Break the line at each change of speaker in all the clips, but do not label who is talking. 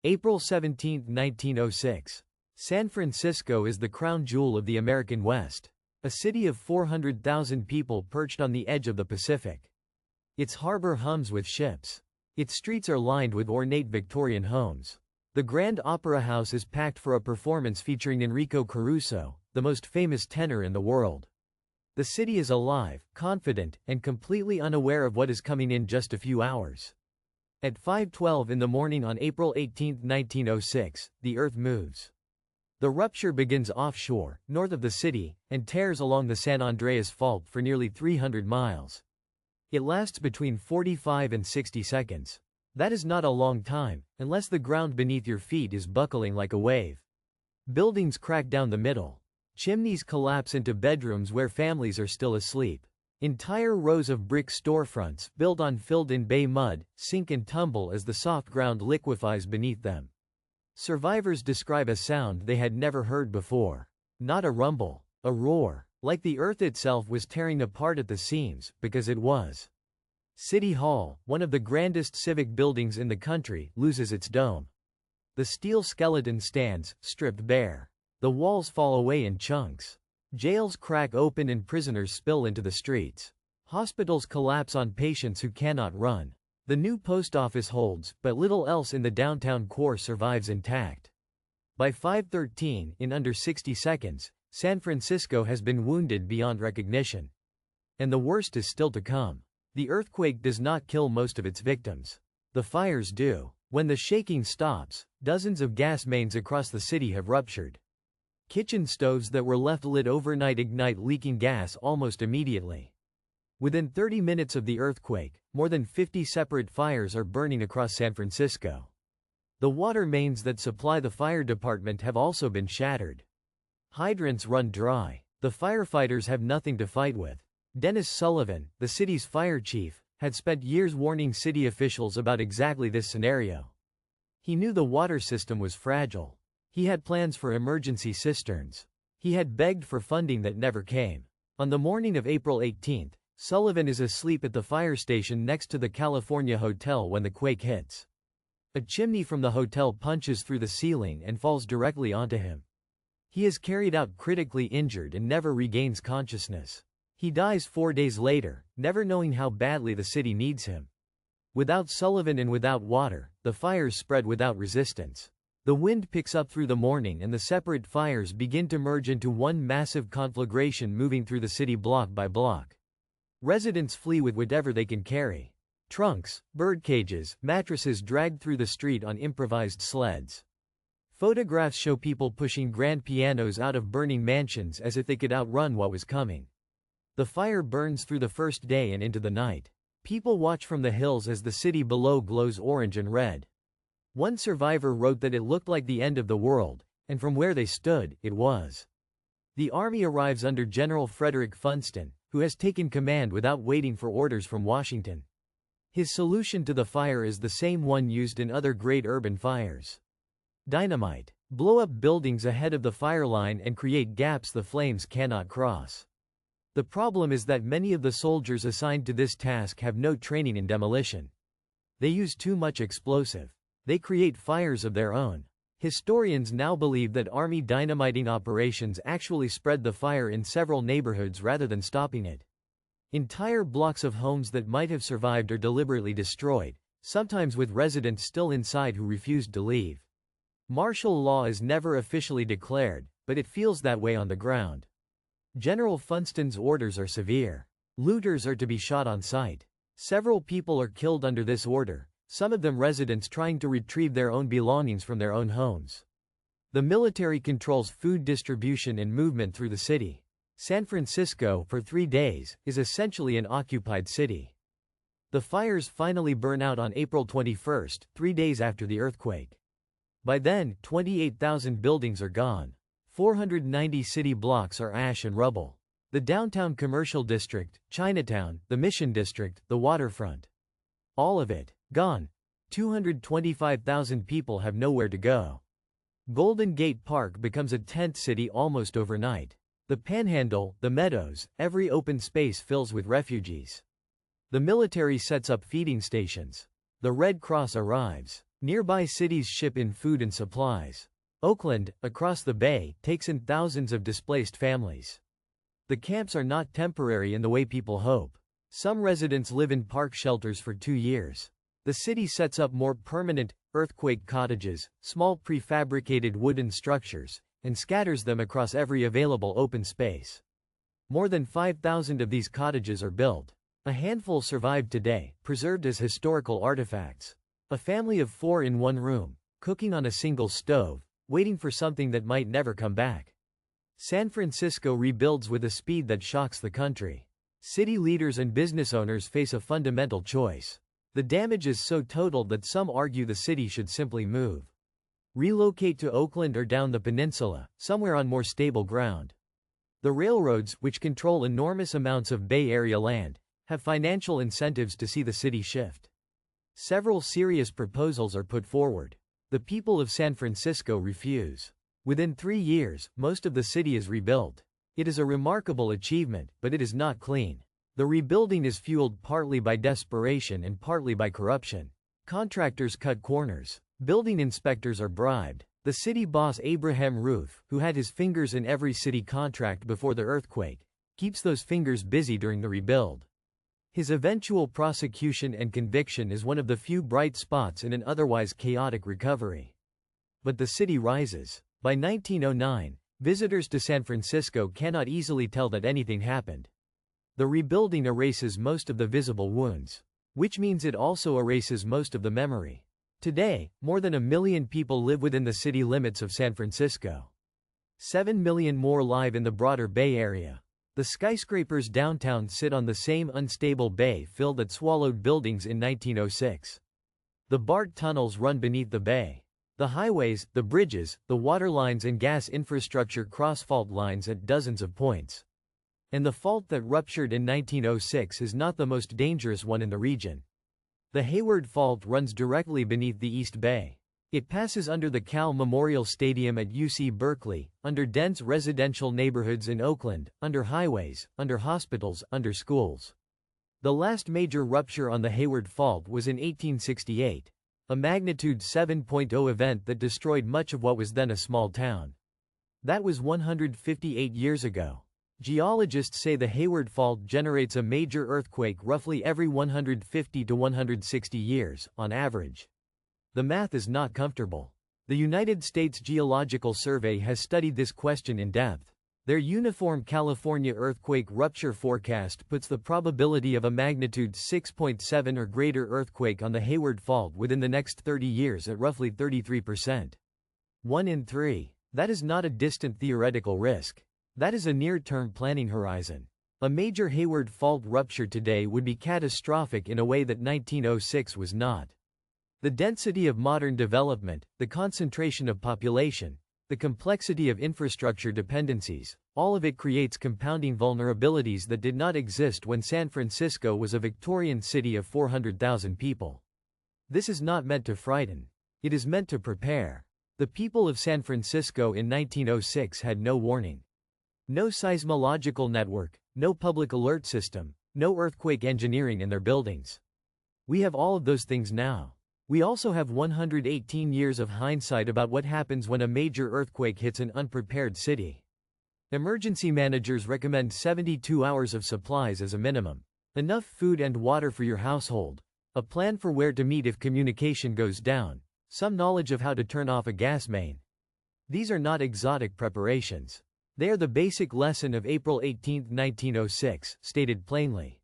April 17, 1906. San Francisco is the crown jewel of the American West. A city of 400,000 people perched on the edge of the Pacific. Its harbor hums with ships. Its streets are lined with ornate Victorian homes. The Grand Opera House is packed for a performance featuring Enrico Caruso, the most famous tenor in the world. The city is alive, confident, and completely unaware of what is coming in just a few hours. At 5:12 in the morning on April 18, 1906, the Earth moves. The rupture begins offshore, north of the city, and tears along the San Andreas Fault for nearly 300 miles. It lasts between 45 and 60 seconds. That is not a long time, unless the ground beneath your feet is buckling like a wave. Buildings crack down the middle. Chimneys collapse into bedrooms where families are still asleep. Entire rows of brick storefronts, built on filled-in bay mud, sink and tumble as the soft ground liquefies beneath them. Survivors describe a sound they had never heard before. Not a rumble, a roar, like the earth itself was tearing apart at the seams, because it was. City Hall, one of the grandest civic buildings in the country, loses its dome. The steel skeleton stands, stripped bare. The walls fall away in chunks. Jails crack open and prisoners spill into the streets. Hospitals collapse on patients who cannot run. The new post office holds, but little else in the downtown core survives intact. By 5:13, in under 60 seconds, San Francisco has been wounded beyond recognition. And the worst is still to come. The earthquake does not kill most of its victims. The fires do. When the shaking stops, dozens of gas mains across the city have ruptured. Kitchen stoves that were left lit overnight ignite, leaking gas almost immediately. Within 30 minutes of the earthquake, more than 50 separate fires are burning across San Francisco. The water mains that supply the fire department have also been shattered. Hydrants run dry. The firefighters have nothing to fight with. Dennis Sullivan, the city's fire chief, had spent years warning city officials about exactly this scenario. He knew the water system was fragile. He had plans for emergency cisterns. He had begged for funding that never came. On the morning of April 18, Sullivan is asleep at the fire station next to the California Hotel when the quake hits. A chimney from the hotel punches through the ceiling and falls directly onto him. He is carried out critically injured and never regains consciousness. He dies 4 days later, never knowing how badly the city needs him. Without Sullivan and without water, the fires spread without resistance. The wind picks up through the morning and the separate fires begin to merge into one massive conflagration, moving through the city block by block. Residents flee with whatever they can carry. Trunks, bird cages, mattresses dragged through the street on improvised sleds. Photographs show people pushing grand pianos out of burning mansions as if they could outrun what was coming. The fire burns through the first day and into the night. People watch from the hills as the city below glows orange and red. One survivor wrote that it looked like the end of the world, and from where they stood, it was. The army arrives under General Frederick Funston, who has taken command without waiting for orders from Washington. His solution to the fire is the same one used in other great urban fires. Dynamite. Blow up buildings ahead of the fire line and create gaps the flames cannot cross. The problem is that many of the soldiers assigned to this task have no training in demolition. They use too much explosive. They create fires of their own. Historians now believe that Army dynamiting operations actually spread the fire in several neighborhoods rather than stopping it. Entire blocks of homes that might have survived are deliberately destroyed, sometimes with residents still inside who refused to leave. Martial law is never officially declared, but it feels that way on the ground. General Funston's orders are severe. Looters are to be shot on sight. Several people are killed under this order, some of them residents trying to retrieve their own belongings from their own homes. The military controls food distribution and movement through the city. San Francisco, for 3 days, is essentially an occupied city. The fires finally burn out on April 21, 3 days after the earthquake. By then, 28,000 buildings are gone. 490 city blocks are ash and rubble. The downtown commercial district, Chinatown, the Mission District, the waterfront. All of it, gone. 225,000 people have nowhere to go. Golden Gate Park becomes a tent city almost overnight. The Panhandle, the meadows, every open space fills with refugees. The military sets up feeding stations. The Red Cross arrives. Nearby cities ship in food and supplies. Oakland, across the bay, takes in thousands of displaced families. The camps are not temporary in the way people hope. Some residents live in park shelters for 2 years. The city sets up more permanent, earthquake cottages, small prefabricated wooden structures, and scatters them across every available open space. More than 5,000 of these cottages are built. A handful survive today, preserved as historical artifacts. A family of 4 in one room, cooking on a single stove, waiting for something that might never come back. San Francisco rebuilds with a speed that shocks the country. City leaders and business owners face a fundamental choice. The damage is so total that some argue the city should simply move. Relocate to Oakland or down the peninsula, somewhere on more stable ground. The railroads, which control enormous amounts of Bay Area land, have financial incentives to see the city shift. Several serious proposals are put forward. The people of San Francisco refuse. Within 3 years, most of the city is rebuilt. It is a remarkable achievement, but it is not clean. The rebuilding is fueled partly by desperation and partly by corruption. Contractors cut corners. Building inspectors are bribed. The city boss Abraham Ruth, who had his fingers in every city contract before the earthquake, keeps those fingers busy during the rebuild. His eventual prosecution and conviction is one of the few bright spots in an otherwise chaotic recovery. But the city rises. By 1909, visitors to San Francisco cannot easily tell that anything happened. The rebuilding erases most of the visible wounds, which means it also erases most of the memory. Today, more than 1 million people live within the city limits of San Francisco. 7 million more live in the broader Bay Area. The skyscrapers downtown sit on the same unstable bay fill that swallowed buildings in 1906. The BART tunnels run beneath the bay. The highways, the bridges, the water lines and gas infrastructure cross fault lines at dozens of points. And the fault that ruptured in 1906 is not the most dangerous one in the region. The Hayward Fault runs directly beneath the East Bay. It passes under the Cal Memorial Stadium at UC Berkeley, under dense residential neighborhoods in Oakland, under highways, under hospitals, under schools. The last major rupture on the Hayward Fault was in 1868, a magnitude 7.0 event that destroyed much of what was then a small town. That was 158 years ago. Geologists say the Hayward Fault generates a major earthquake roughly every 150 to 160 years, on average. The math is not comfortable. The United States Geological Survey has studied this question in depth. Their Uniform California Earthquake Rupture Forecast puts the probability of a magnitude 6.7 or greater earthquake on the Hayward Fault within the next 30 years at roughly 33%. 1 in 3. That is not a distant theoretical risk. That is a near-term planning horizon. A major Hayward Fault rupture today would be catastrophic in a way that 1906 was not. The density of modern development, the concentration of population, the complexity of infrastructure dependencies, all of it creates compounding vulnerabilities that did not exist when San Francisco was a Victorian city of 400,000 people. This is not meant to frighten. It is meant to prepare. The people of San Francisco in 1906 had no warning. No seismological network, no public alert system, no earthquake engineering in their buildings. We have all of those things now. We also have 118 years of hindsight about what happens when a major earthquake hits an unprepared city. Emergency managers recommend 72 hours of supplies as a minimum. Enough food and water for your household. A plan for where to meet if communication goes down. Some knowledge of how to turn off a gas main. These are not exotic preparations. They are the basic lesson of April 18, 1906, stated plainly.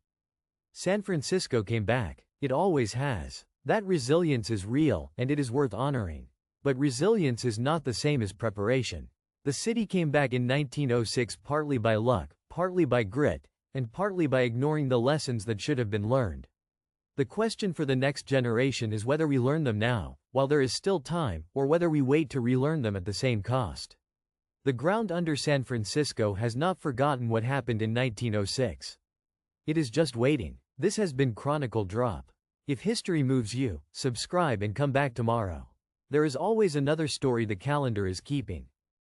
San Francisco came back. It always has. That resilience is real, and it is worth honoring. But resilience is not the same as preparation. The city came back in 1906 partly by luck, partly by grit, and partly by ignoring the lessons that should have been learned. The question for the next generation is whether we learn them now, while there is still time, or whether we wait to relearn them at the same cost. The ground under San Francisco has not forgotten what happened in 1906. It is just waiting. This has been Chronicle Drop. If history moves you, subscribe and come back tomorrow. There is always another story the calendar is keeping.